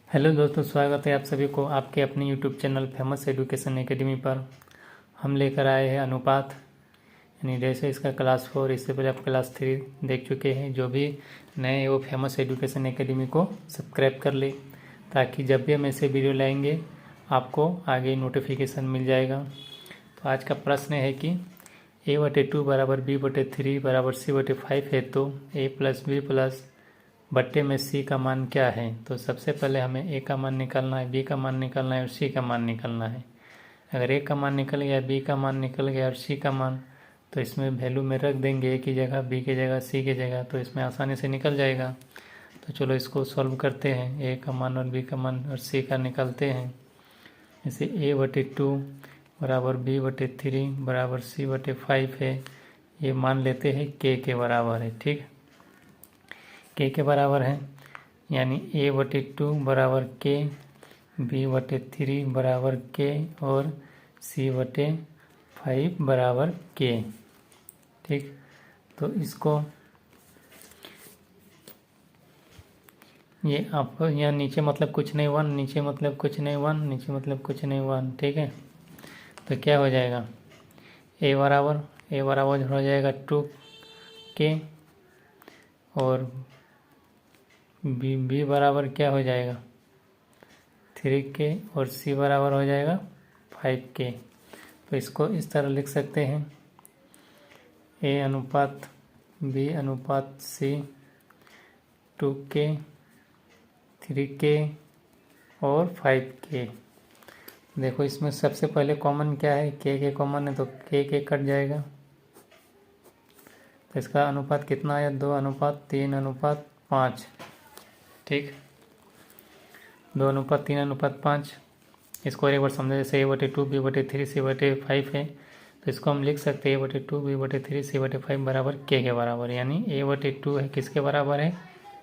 Hello दोस्तों, स्वागत है आप सभी को आपके अपने YouTube channel famous education academy पर। हम लेकर आए हैं अनुपात, यानी जैसे इसका क्लास 4, इससे पहले आप क्लास 3 देख चुके हैं। जो भी नए वो फेमस एजुकेशन एकेडमी को सब्सक्राइब कर ले, ताकि जब भी हम ऐसे वीडियो लाएंगे आपको आगे नोटिफिकेशन मिल जाएगा। तो आज का प्रश्न है कि a/2 बराबर b/3 बराबर c/5 है, तो a प्लस बी प्लस बट्टे में c का मान क्या है। तो सबसे पहले हमें a का मान निकालना है, b का मान निकालना है और c का मान निकालना है। अगर a का मान निकल गया, b का मान निकल गया और c का मान, तो इसमें वैल्यू में रख देंगे a की जगह, b की जगह, c की जगह, तो इसमें आसानी से निकल जाएगा। तो चलो इसको सॉल्व करते हैं। a का मान और b का मान और c का निकालते हैं। जैसे a/2 बराबर b/3 बराबर c/5 है, ये मान लेते हैं k के बराबर है। ठीक, k के बराबर है, यानी a/2 बराबर k, b/3 बराबर k और c/5 बराबर k। ठीक, तो इसको ये आप यहाँ नीचे मतलब कुछ नहीं 1, नीचे मतलब कुछ नहीं 1, नीचे मतलब कुछ नहीं 1। ठीक है, तो क्या हो जाएगा, a बराबर हो जाएगा 2k और b बराबर क्या हो जाएगा 3k और c बराबर हो जाएगा 5k। तो इसको इस तरह लिख सकते हैं, a/b/c 2k 3k और 5k। देखो इसमें सबसे पहले कॉमन क्या है, k कॉमन है, तो k कट जाएगा। तो इसका अनुपात कितना आया, 2:3:5। ठीक, 2:3:5। इसको एक बार समझे, जैसे a/2 b/3 c/5 है, तो इसको हम लिख सकते हैं a/2 b/3 c/5 बराबर k के बराबर। यानी a/2 है किसके बराबर है,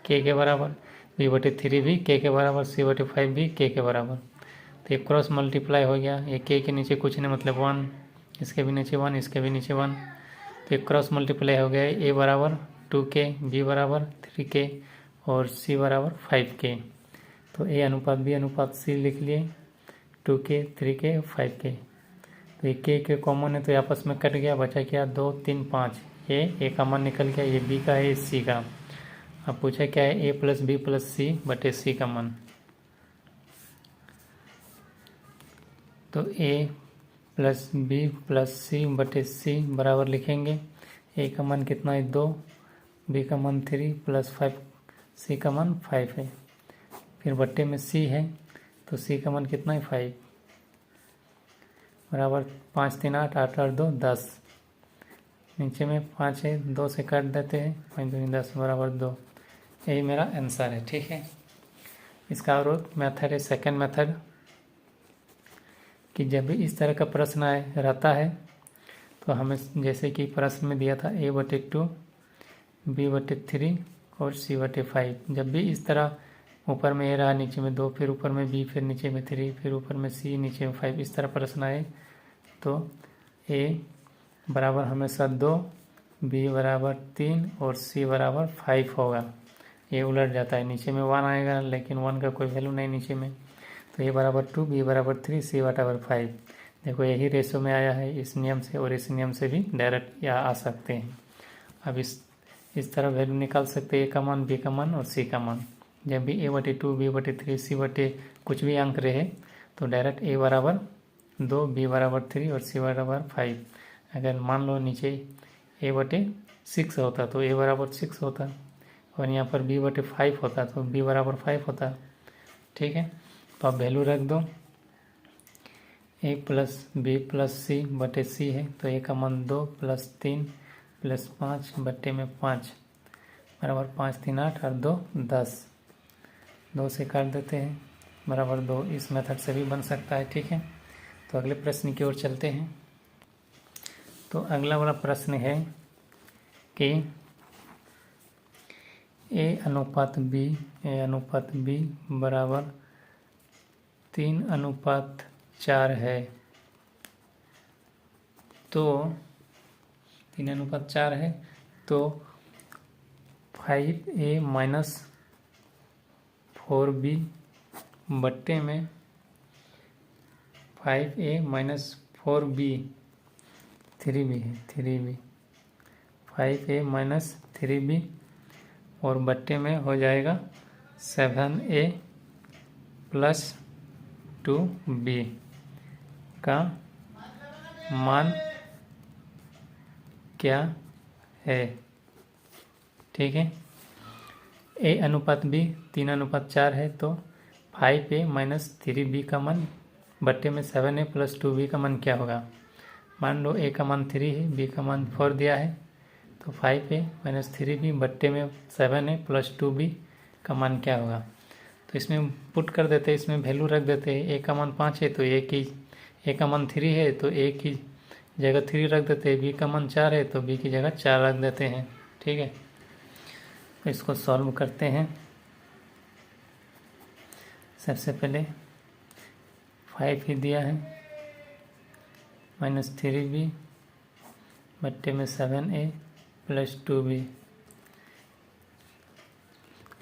k के बराबर, b/3 भी k के बराबर, c/5 भी k के बराबर। तो ये क्रॉस मल्टीप्लाई हो गया, ये k के नीचे कुछ नहीं मतलब 1, इसके भी नीचे 1, इसके भी नीचे 1। तो ये क्रॉस मल्टीप्लाई हो गया, a बराबर 2k, b बराबर 3k और c बराबर 5k। तो a/b/c लिख लिए, 2k 3k 5k। तो ये k कॉमन है, तो ये आपस में कट गया, बचा क्या 2 3 5। ये a का मान निकल गया, ये b का है, ये c का। अब पूछा क्या है, a plus B plus c बटे c का मान। तो a plus B plus c बटे c बराबर लिखेंगे, a का मान कितना है 2, b का मान 3 प्लस 5, c का मान 5 है। फिर बट्टे में c है, तो c का मान कितना है 5 बराबर 5 3 8 8 8 2 10। नीचे में 5 है, 2 से काट देते हैं, 5 2 10 बराबर 2। यही मेरा आंसर है। ठीक है, इसका और मेथड है, सेकंड मेथड, कि जब भी इस तरह का प्रश्न रहता है, तो हमें जैसे कि प्रश्न में दिया था a/2 b/3 और c/5, जब भी इस तरह ऊपर में a रहा, नीचे में 2, फिर ऊपर में b, फिर नीचे में 3, फिर ऊपर में c, नीचे में 5, इस तरह प्रश्न आए, तो a बराबर हमेशा 2, b बराबर 3 और c बराबर 5 होगा। ये उलट जाता है, नीचे में 1 आएगा, लेकिन 1 का कोई वैल्यू नहीं नीचे में। तो a बराबर 2, b बराबर 3, c बराबर 5। देखो यही रेशो में आया है, इस नियम से और इस नियम से भी डायरेक्ट या आ सकते हैं। अब इस तरह वैल्यू निकाल सकते हैं, a का मान, b का मान और c का मान। जब भी a/2 b/3 c/ कुछ भी अंक रहे, तो डायरेक्ट a बराबर 2, b बराबर 3 और c बराबर 5। अगर मान लो नीचे a/6 होता तो a बराबर 6 होता, और यहाँ पर b/5 होता तो b बराबर 5 होता। ठीक है, तो आप वैल्यू रख दो, a plus B plus c बटे c है, तो a का मान 2 प्लस 3 प्लस 5 बटे में 5 बराबर 5 3 8 और 2 10। 2 से काट देते हैं, बराबर 2। इस मेथड से भी बन सकता है। ठीक है, तो अगले प्रश्न की ओर चलते हैं। तो अगला वाला प्रश्न है कि a/b बराबर 3:4 है। तो 3:4 है, तो 5a - 4b बट्टे में 5a माइनस 4b 3b है 3b 5a माइनस 3b और बट्टे में हो जाएगा 7a प्लस 2b का मान क्या है। ठीक है, a अनुपात b 3:4 है तो 5a माइनस 3b का मान बट्टे में 7a प्लस 2b का मान क्या होगा। मान लो a का मान 3 है, b का मान 4 दिया है, तो 5a माइनस 3b बट्टे में 7a प्लस 2b का मान क्या होगा। तो इसमें पुट कर देते हैं, इसमें वैल्यू रख देते हैं। a का मान 5 है तो a का मान 3 है तो a की जगह 3 रख देते हैं, b का मान 4 है तो b की जगह 4 रख देते हैं। ठीक है, तो इसको सॉल्व करते हैं। सबसे पहले 5 ही दिया है माइनस 3b बट्टे में 7a प्लस 2b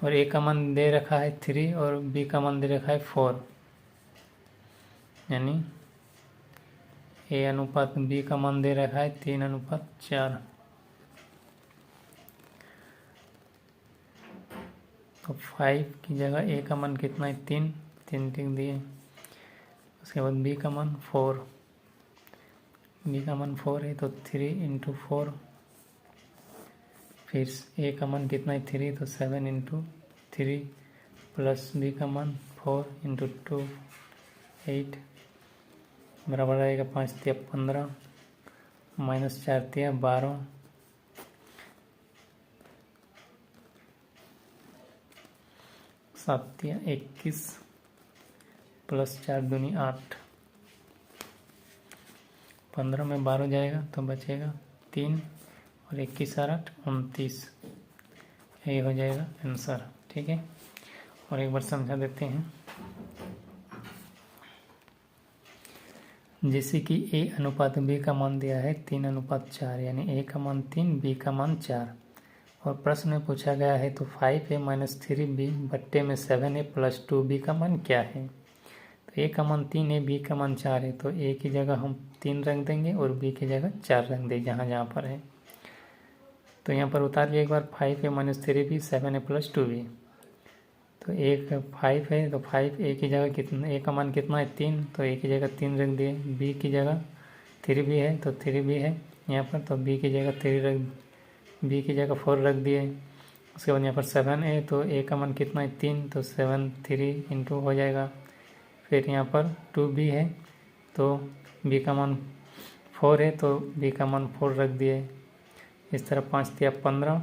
और a का मान दे रखा है 3 और b का मान दे रखा है 4, यानी a अनुपात b का मान दे रखा है 3:4। तो 5 की जगह a का मान कितना है 3 लिख दिए। उसके बाद b का मान 4, b का मान 4 है तो 3 इंटू 4, फिर a का मान कितना है 3 तो 7 इंटू 3 प्लस b का मान 4 इंटू 2 8 बराबर आएगा 5 तिया 15 माइनस 4 तिया 12 7 तिया 21 प्लस 4 दूनी 8 15 में 12 जाएगा तो बचेगा 3 और 21 और 8 29, यही हो जाएगा आंसर। ठीक है, और एक बार समझा देते हैं। जैसे कि a अनुपात b का मान दिया है 3:4, यानी a का मान 3 b का मान 4 और प्रश्न में पूछा गया है तो 5a माइनस 3b बट्टे में 7a प्लस 2b का मान क्या है। तो a का मान 3 है, b का मान 4 है, तो a की जगह हम 3 रख देंगे और b की जगह 4 रख देंगे जहाँ जहाँ पर है। तो यहाँ पर उतार लिया एक बार 5a minus 3b 7a plus 2b, तो एक 5 है तो 5 a की जगह कितना, a का मान कितना है 3, तो a की जगह 3 रख दिए। b की जगह 3b है तो 3b है यहाँ पर, तो b की जगह 3 रख, b की जगह 4 रख दिए। उसके बाद यहाँ पर 7 है तो a का मान कितना है 3, तो 7 3 इंटू हो जाएगा। फिर यहाँ पर 2b है तो b का मान 4 है तो b का मान 4 रख दिए। इस तरह 5 तिया 15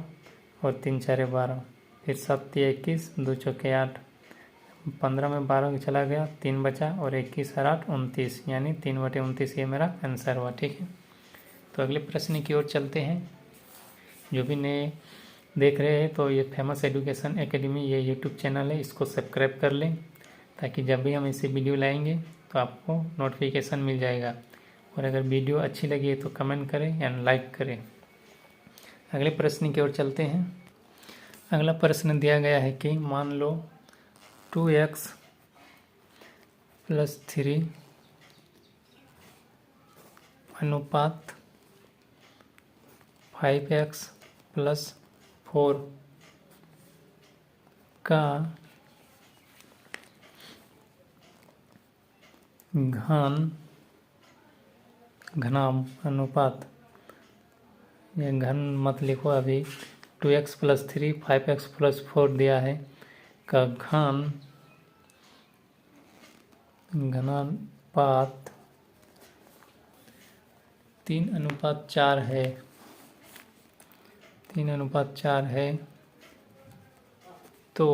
और 3 4 12, फिर 7 तिया 21 2 चौके 8, 15 में 12 चला गया 3 बचा और 21 और 8 29, यानी 3/29 ये मेरा आंसर हुआ। ठीक है, तो अगले प्रश्न की ओर चलते हैं। जो भी नए देख रहे हैं तो ये फेमस एजुकेशन एकेडमी ये यूट्यूब चैनल है, इसको सब्सक्राइब कर लें ताकि जब भी हम ऐसे वीडियो लाएंगे तो आपको नोटिफिकेशन मिल जाएगा। और अगर वीडियो अच्छी लगी है तो कमेंट करें या लाइक करें। अगले प्रश्न की ओर चलते हैं। अगला प्रश्न दिया गया है कि मान लो 2x प्लस 3 अनुपात 5x प्लस 4 का घनाम अनुपात, ये घन मत लिखो अभी, 2x प्लस 3 5x प्लस 4 दिया है का घनानुपात 3:4 है, 3:4 है तो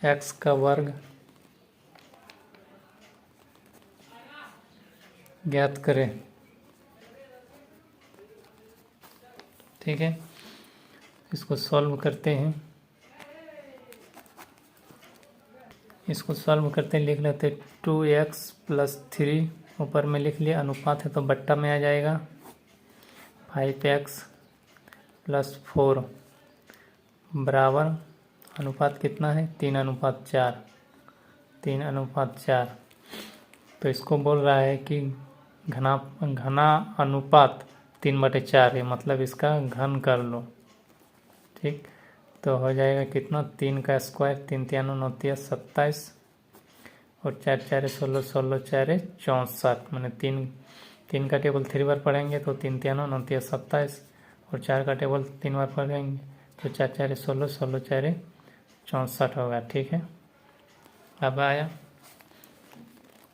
x का वर्ग ज्ञात करें। ठीक है, इसको सॉल्व करते हैं। इसको सॉल्व करते लिख लेते 2x प्लस 3, ऊपर में लिख लिया, अनुपात है तो बट्टा में आ जाएगा 5x प्लस 4 बराबर अनुपात कितना है 3:4, 3:4। तो इसको बोल रहा है कि घना अनुपात 3/4 है, मतलब इसका घन कर लो। ठीक, तो हो जाएगा कितना, 3 का स्क्वायर, 3 3 9 9 27 और 4 4 16 16 4 64, मैंने 3 का टेबल 3 बार पढ़ेंगे तो 3 3 9 9 27 और 4 का टेबल 3 बार पढ़ेंगे तो 4 4 16 16 4 64 होगा। ठीक है, अब आया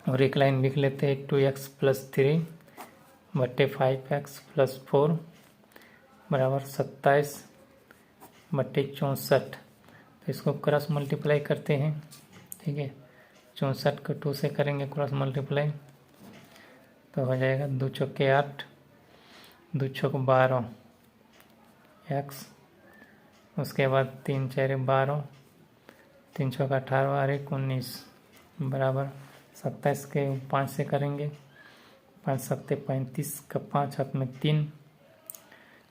और एक लाइन लिख लेते हैं, 2x + 3 बट्टे 5x + 4 बराबर 27 बट्टे 64। तो इसको क्रॉस मल्टीप्लाई करते हैं। ठीक है, 64 को 2 से करेंगे क्रॉस मल्टीप्लाई तो हो जाएगा 2 चौके 8, 2 चौक 12 x, उसके बाद 3 4 12, 3 चौक 18 और 1 19 बराबर 27 के 5 से करेंगे, 5 7 35 का 5 हाथ में 3,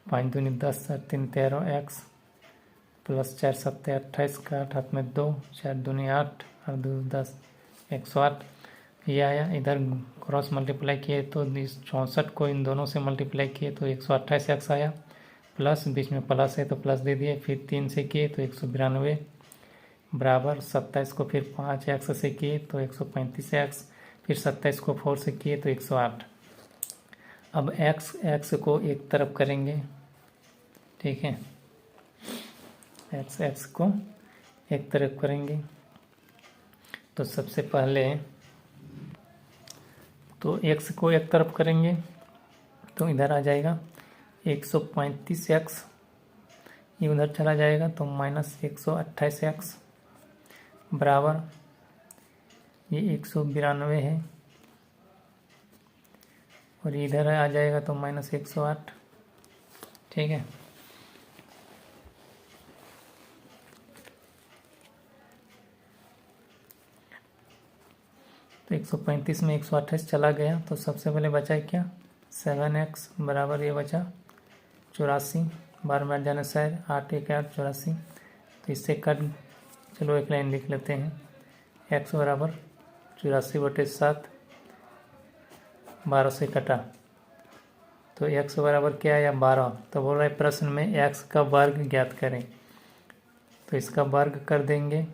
5 दूनी 10 और 3 13 x प्लस 4 7 28 का 8 हाथ में 2, 4 दूनी 8 और 2 10 108। ये आया, इधर क्रॉस मल्टीप्लाई किए तो इस 64 को इन दोनों से मल्टीप्लाई किए तो 128 एक्स आया, प्लस बीच में प्लस है तो प्लस दे दिए, फिर 3 से किए तो 192 बराबर 27 को फिर 5 एक्स से किए तो 135 एक्स, फिर 27 को 4 से किए तो 108। अब एक्स को एक तरफ करेंगे। ठीक है, एक्स को एक तरफ करेंगे तो सबसे पहले तो x को एक तरफ करेंगे तो इधर आ जाएगा 135x, ये उधर चला जाएगा तो -128x बराबर ये 192 है और इधर आ जाएगा तो -108। ठीक है, तो 135 में 128 चला गया तो सबसे पहले बचा क्या, 7x बराबर ये बचा 84, 12 में जाने से 8 1 8 84, तो इससे कट, चलो एक लाइन लिख लेते हैं, x बराबर 84/7, 12 से कटा तो x बराबर क्या आया 12। तो बोल रहा है प्रश्न में x का वर्ग ज्ञात करें, तो इसका वर्ग कर देंगे,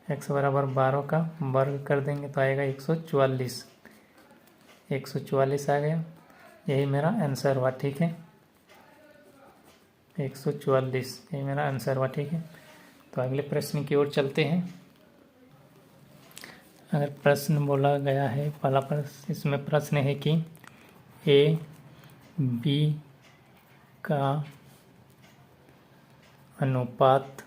x बराबर 12 का वर्ग कर देंगे तो आएगा 144, 144 आ गया, यही मेरा आंसर हुआ। ठीक है, 144 यही मेरा आंसर हुआ। ठीक है, तो अगले प्रश्न की ओर चलते हैं। अगर प्रश्न बोला गया है, पहला प्रश्न, इसमें प्रश्न है कि ए बी का अनुपात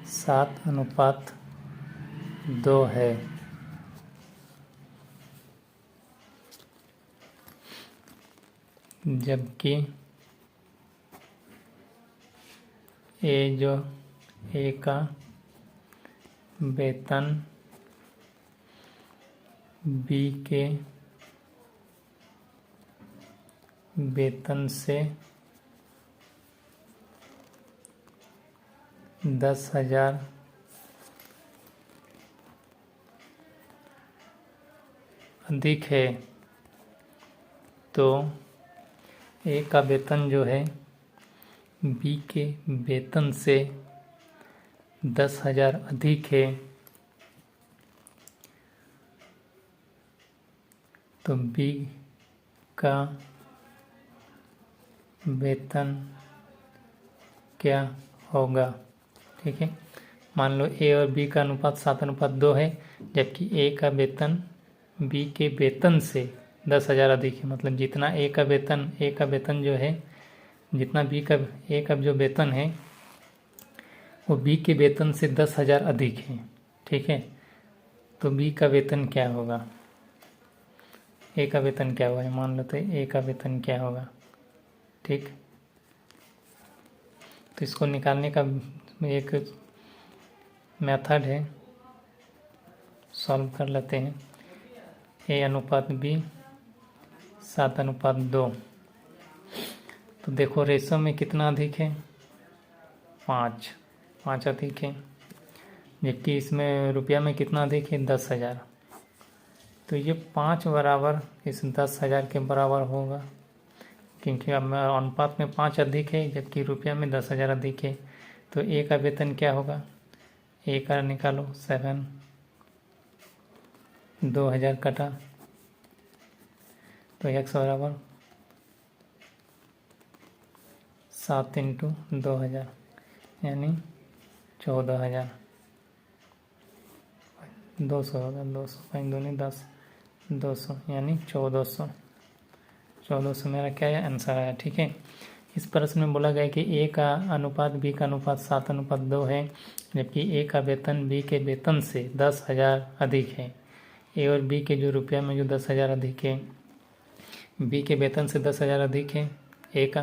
7:2 है, जबकि ए का वेतन बी के वेतन से 10,000 अधिक है, तो ए का वेतन जो है बी के वेतन से 10,000 अधिक है, तो बी का वेतन क्या होगा। ठीक है, मान लो ए और बी का अनुपात 7:2 है, जबकि ए का वेतन बी के वेतन से 10,000 अधिक है, मतलब जितना ए का वेतन जो है, जितना ए का जो वेतन है वो बी के वेतन से 10,000 अधिक है। ठीक है, तो बी का वेतन क्या होगा, ए का वेतन क्या होगा, मान लो तो ए का वेतन क्या होगा। ठीक, तो इसको निकालने का एक मेथड है, सॉल्व कर लेते हैं। ए अनुपात बी 7:2, तो देखो रेशो में कितना अधिक है 5, 5 अधिक है, जबकि इसमें रुपया में कितना अधिक है 10,000। तो ये 5 बराबर इस 10,000 के बराबर होगा, क्योंकि अब अनुपात में 5 अधिक है जबकि रुपया में 10,000 अधिक है। तो ए का वेतन क्या होगा, ए का निकालो 7, 2,000 कटा तो x बराबर 7 इंटू 2,000 यानी 14,000। 200 होगा, 200 5 दूनी 10, 200 यानी 1400। 1400 मेरा क्या है आंसर आया। ठीक है, इस प्रश्न में बोला गया कि ए का अनुपात बी का अनुपात 7:2 है, जबकि ए का वेतन बी के वेतन से 10,000 अधिक है। ए और बी के जो रुपया में जो 10,000 अधिक है, बी के वेतन से 10,000 अधिक है ए का,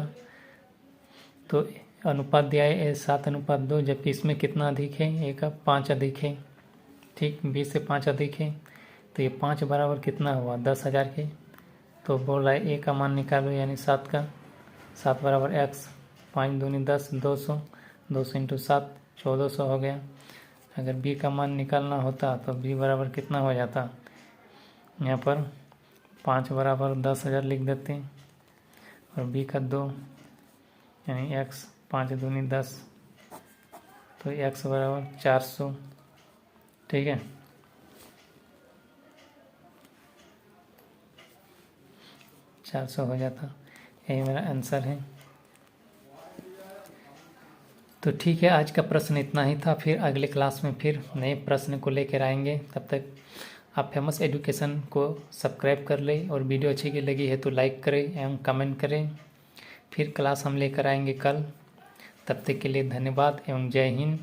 तो अनुपात दिया है 7:2, जबकि इसमें कितना अधिक है, ए का 5 अधिक है। ठीक, बी से 5 अधिक है, तो ये 5 बराबर कितना हुआ 10,000 के। तो बोल रहा है ए का मान निकालो, यानी 7 बराबर x, 5 दूनी 10, 200, 200 इंटू 7 1400 हो गया। अगर बी का मान निकालना होता तो बी बराबर कितना हो जाता, यहाँ पर 5 बराबर 10,000 लिख देते हैं और बी का 2 यानी x, 5 दूनी 10, तो x बराबर 400। ठीक है, $400 हो जाता। यही मेरा आंसर है। तो ठीक है, आज का प्रश्न इतना ही था। फिर अगले क्लास में फिर नए प्रश्न को लेकर आएंगे। तब तक आप फेमस एजुकेशन को सब्सक्राइब कर लें और वीडियो अच्छी की लगी है तो लाइक करें एवं कमेंट करें। फिर क्लास हम लेकर आएंगे कल। तब तक के लिए धन्यवाद एवं जय हिंद।